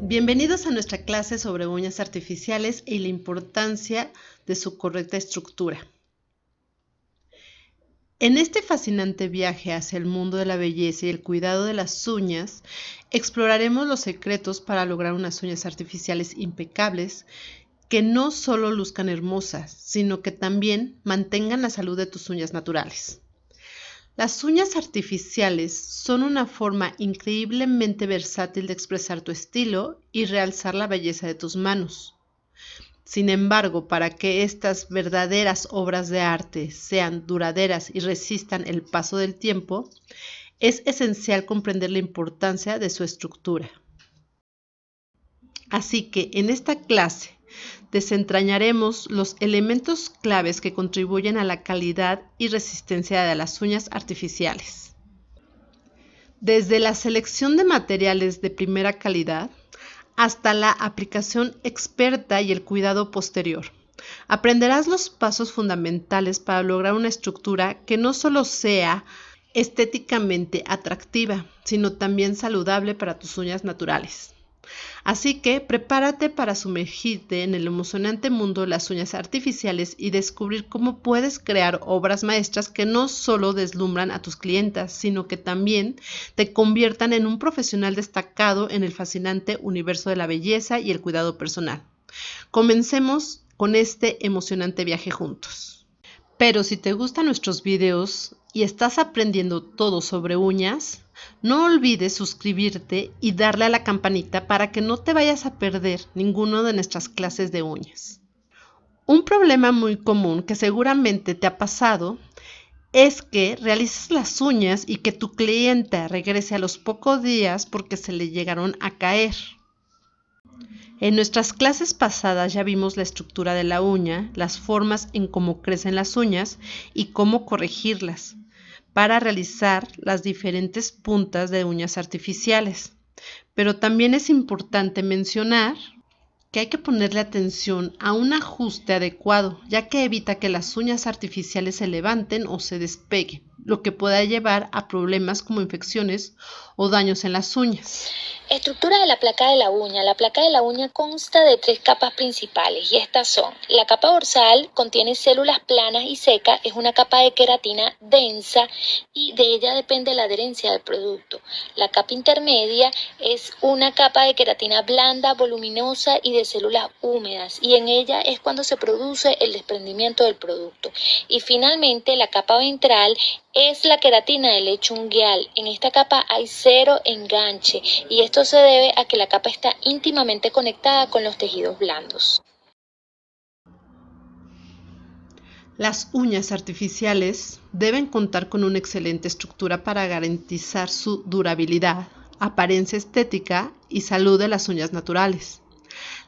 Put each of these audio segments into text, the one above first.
Bienvenidos a nuestra clase sobre uñas artificiales y la importancia de su correcta estructura. En este fascinante viaje hacia el mundo de la belleza y el cuidado de las uñas, exploraremos los secretos para lograr unas uñas artificiales impecables que no solo luzcan hermosas, sino que también mantengan la salud de tus uñas naturales. Las uñas artificiales son una forma increíblemente versátil de expresar tu estilo y realzar la belleza de tus manos. Sin embargo, para que estas verdaderas obras de arte sean duraderas y resistan el paso del tiempo, es esencial comprender la importancia de su estructura. Así que en esta clase desentrañaremos los elementos claves que contribuyen a la calidad y resistencia de las uñas artificiales. Desde la selección de materiales de primera calidad hasta la aplicación experta y el cuidado posterior. Aprenderás los pasos fundamentales para lograr una estructura que no solo sea estéticamente atractiva, sino también saludable para tus uñas naturales. Así que prepárate para sumergirte en el emocionante mundo de las uñas artificiales y descubrir cómo puedes crear obras maestras que no solo deslumbran a tus clientas, sino que también te conviertan en un profesional destacado en el fascinante universo de la belleza y el cuidado personal. Comencemos con este emocionante viaje juntos. Pero si te gustan nuestros videos y estás aprendiendo todo sobre uñas, no olvides suscribirte y darle a la campanita para que no te vayas a perder ninguna de nuestras clases de uñas. Un problema muy común que seguramente te ha pasado es que realices las uñas y que tu clienta regrese a los pocos días porque se le llegaron a caer. En nuestras clases pasadas ya vimos la estructura de la uña, las formas en cómo crecen las uñas y cómo corregirlas para realizar las diferentes puntas de uñas artificiales. Pero también es importante mencionar que hay que ponerle atención a un ajuste adecuado, ya que evita que las uñas artificiales se levanten o se despeguen, lo que pueda llevar a problemas como infecciones o daños en las uñas. Estructura de la placa de la uña. La placa de la uña consta de 3 capas principales y estas son: la capa dorsal contiene células planas y secas, es una capa de queratina densa y de ella depende la adherencia del producto. La capa intermedia es una capa de queratina blanda, voluminosa y de células húmedas, y en ella es cuando se produce el desprendimiento del producto. Y finalmente la capa ventral es la queratina del lecho unguial. En esta capa hay cero enganche y esto se debe a que la capa está íntimamente conectada con los tejidos blandos. Las uñas artificiales deben contar con una excelente estructura para garantizar su durabilidad, apariencia estética y salud de las uñas naturales.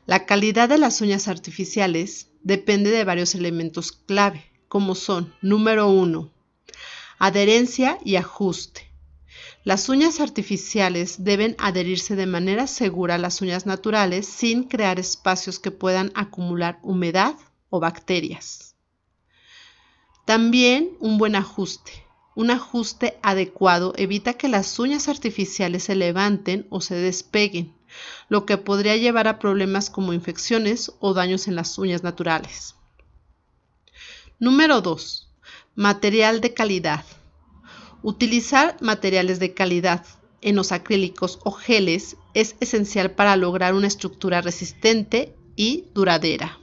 La calidad de las uñas artificiales depende de varios elementos clave, como son: número 1, adherencia y ajuste. Las uñas artificiales deben adherirse de manera segura a las uñas naturales sin crear espacios que puedan acumular humedad o bacterias. También un buen ajuste. Un ajuste adecuado evita que las uñas artificiales se levanten o se despeguen, lo que podría llevar a problemas como infecciones o daños en las uñas naturales. Número 2. Material de calidad. Utilizar materiales de calidad en los acrílicos o geles es esencial para lograr una estructura resistente y duradera.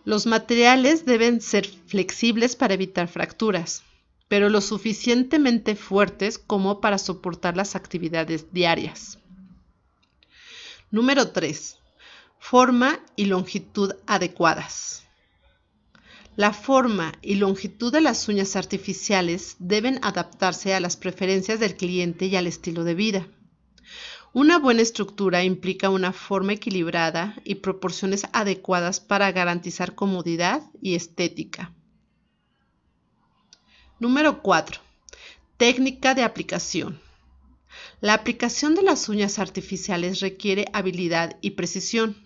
Los materiales deben ser flexibles para evitar fracturas, pero lo suficientemente fuertes como para soportar las actividades diarias. Número 3. Forma y longitud adecuadas. La forma y longitud de las uñas artificiales deben adaptarse a las preferencias del cliente y al estilo de vida. Una buena estructura implica una forma equilibrada y proporciones adecuadas para garantizar comodidad y estética. Número 4. Técnica de aplicación. La aplicación de las uñas artificiales requiere habilidad y precisión.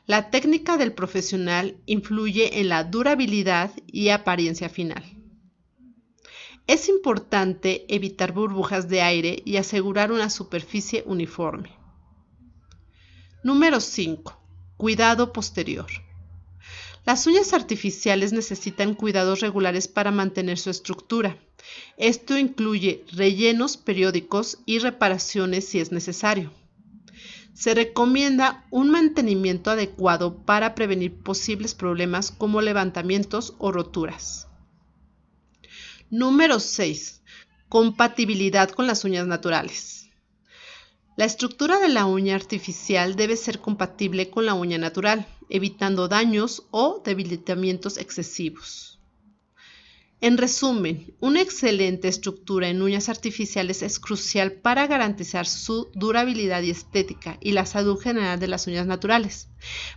La técnica del profesional influye en la durabilidad y apariencia final. Es importante evitar burbujas de aire y asegurar una superficie uniforme. Número 5. Cuidado posterior. Las uñas artificiales necesitan cuidados regulares para mantener su estructura. Esto incluye rellenos periódicos y reparaciones si es necesario. Se recomienda un mantenimiento adecuado para prevenir posibles problemas como levantamientos o roturas. Número 6. Compatibilidad con las uñas naturales. La estructura de la uña artificial debe ser compatible con la uña natural, evitando daños o debilitamientos excesivos. En resumen, una excelente estructura en uñas artificiales es crucial para garantizar su durabilidad y estética y la salud general de las uñas naturales.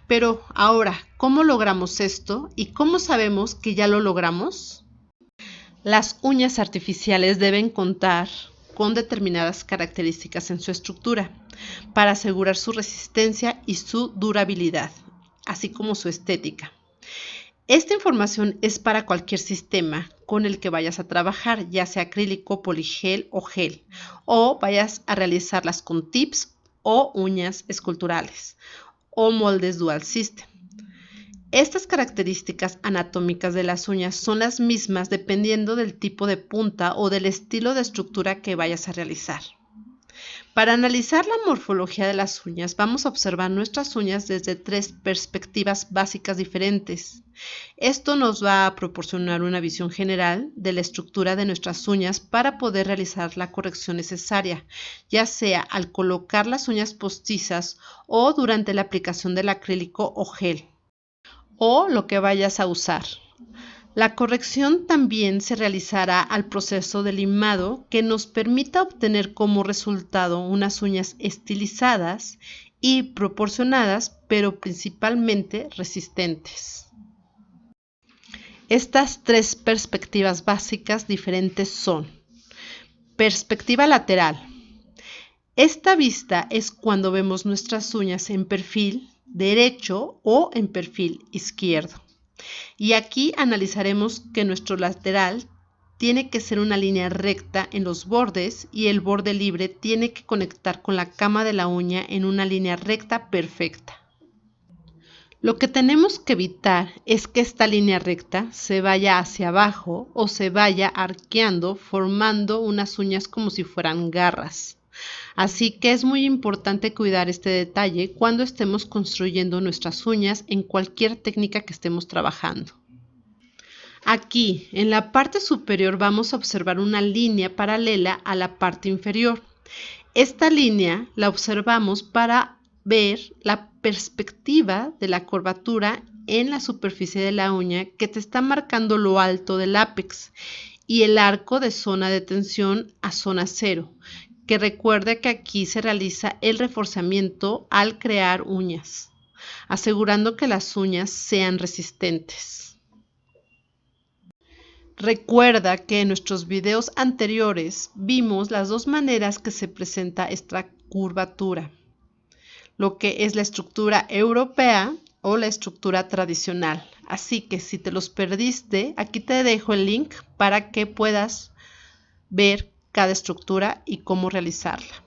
Pero ahora, ¿cómo logramos esto y cómo sabemos que ya lo logramos? Las uñas artificiales deben contar con determinadas características en su estructura para asegurar su resistencia y su durabilidad, así como su estética. Esta información es para cualquier sistema con el que vayas a trabajar, ya sea acrílico, poligel o gel, o vayas a realizarlas con tips o uñas esculturales o moldes dual system. Estas características anatómicas de las uñas son las mismas dependiendo del tipo de punta o del estilo de estructura que vayas a realizar. Para analizar la morfología de las uñas, vamos a observar nuestras uñas desde 3 perspectivas básicas diferentes. Esto nos va a proporcionar una visión general de la estructura de nuestras uñas para poder realizar la corrección necesaria, ya sea al colocar las uñas postizas o durante la aplicación del acrílico o gel, o lo que vayas a usar. La corrección también se realizará al proceso de limado que nos permita obtener como resultado unas uñas estilizadas y proporcionadas, pero principalmente resistentes. Estas 3 perspectivas básicas diferentes son: perspectiva lateral. Esta vista es cuando vemos nuestras uñas en perfil derecho o en perfil izquierdo. Y aquí analizaremos que nuestro lateral tiene que ser una línea recta en los bordes y el borde libre tiene que conectar con la cama de la uña en una línea recta perfecta. Lo que tenemos que evitar es que esta línea recta se vaya hacia abajo o se vaya arqueando formando unas uñas como si fueran garras. Así que es muy importante cuidar este detalle cuando estemos construyendo nuestras uñas en cualquier técnica que estemos trabajando. Aquí, en la parte superior, vamos a observar una línea paralela a la parte inferior. Esta línea la observamos para ver la perspectiva de la curvatura en la superficie de la uña que te está marcando lo alto del ápex y el arco de zona de tensión a zona cero, que recuerde que aquí se realiza el reforzamiento al crear uñas, asegurando que las uñas sean resistentes. Recuerda que en nuestros videos anteriores vimos las 2 maneras que se presenta esta curvatura, lo que es la estructura europea o la estructura tradicional. Así que si te los perdiste, aquí te dejo el link para que puedas ver cada estructura y cómo realizarla.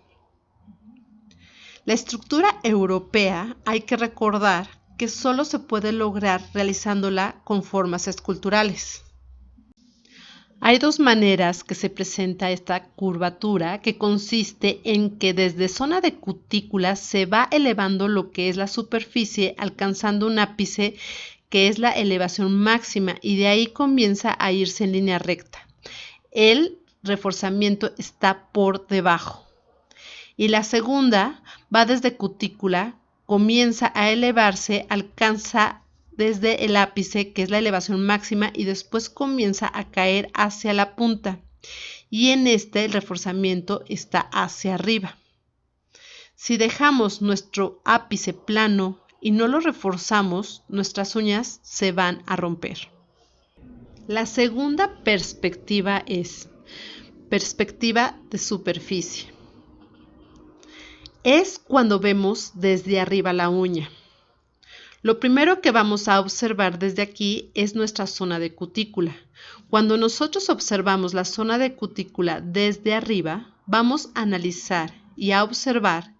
La estructura europea hay que recordar que solo se puede lograr realizándola con formas esculturales. Hay 2 maneras que se presenta esta curvatura, que consiste en que desde zona de cutícula se va elevando lo que es la superficie, alcanzando un ápice que es la elevación máxima y de ahí comienza a irse en línea recta. El reforzamiento está por debajo. Y la segunda va desde cutícula, comienza a elevarse, alcanza desde el ápice, que es la elevación máxima, y después comienza a caer hacia la punta. Y en este el reforzamiento está hacia arriba. Si dejamos nuestro ápice plano y no lo reforzamos, nuestras uñas se van a romper. La segunda perspectiva es perspectiva de superficie. Es cuando vemos desde arriba la uña. Lo primero que vamos a observar desde aquí es nuestra zona de cutícula. Cuando nosotros observamos la zona de cutícula desde arriba, vamos a analizar y a observar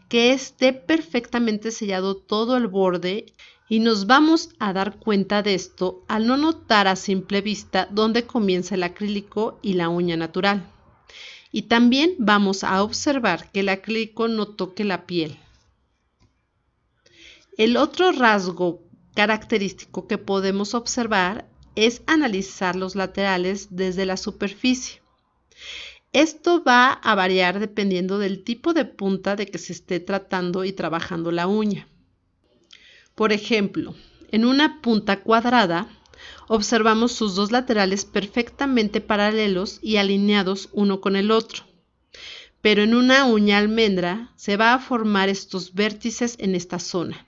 que esté perfectamente sellado todo el borde, y nos vamos a dar cuenta de esto al no notar a simple vista dónde comienza el acrílico y la uña natural. Y también vamos a observar que el acrílico no toque la piel. El otro rasgo característico que podemos observar es analizar los laterales desde la superficie. Esto va a variar dependiendo del tipo de punta de que se esté tratando y trabajando la uña. Por ejemplo, en una punta cuadrada, observamos sus dos laterales perfectamente paralelos y alineados uno con el otro. Pero en una uña almendra se va a formar estos vértices en esta zona.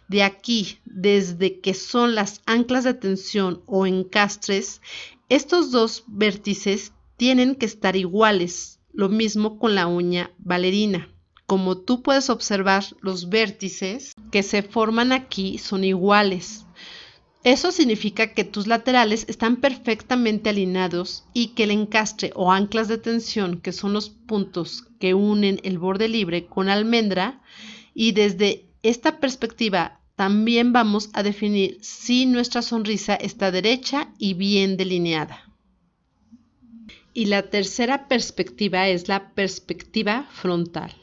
De aquí, desde que son las anclas de tensión o encastres, estos dos vértices tienen que estar iguales. Lo mismo con la uña bailarina. Como tú puedes observar, los vértices que se forman aquí son iguales. Eso significa que tus laterales están perfectamente alineados y que el encastre o anclas de tensión, que son los puntos que unen el borde libre con almendra, y desde esta perspectiva también vamos a definir si nuestra sonrisa está derecha y bien delineada. Y la tercera perspectiva es la perspectiva frontal.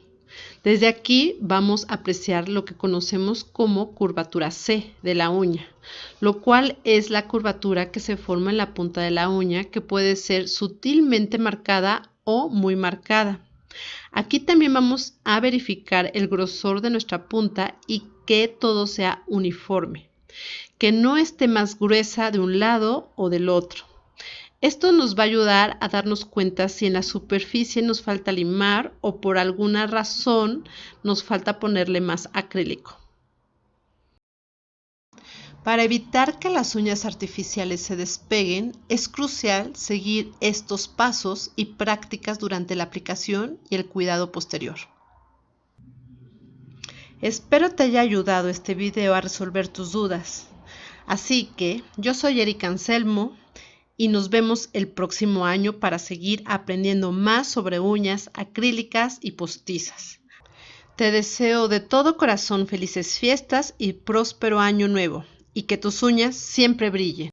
Desde aquí vamos a apreciar lo que conocemos como curvatura C de la uña, lo cual es la curvatura que se forma en la punta de la uña, que puede ser sutilmente marcada o muy marcada. Aquí también vamos a verificar el grosor de nuestra punta y que todo sea uniforme, que no esté más gruesa de un lado o del otro. Esto nos va a ayudar a darnos cuenta si en la superficie nos falta limar o por alguna razón nos falta ponerle más acrílico. Para evitar que las uñas artificiales se despeguen, es crucial seguir estos pasos y prácticas durante la aplicación y el cuidado posterior. Espero te haya ayudado este video a resolver tus dudas. Así que yo soy Erika Anselmo y nos vemos el próximo año para seguir aprendiendo más sobre uñas acrílicas y postizas. Te deseo de todo corazón felices fiestas y próspero año nuevo, y que tus uñas siempre brillen.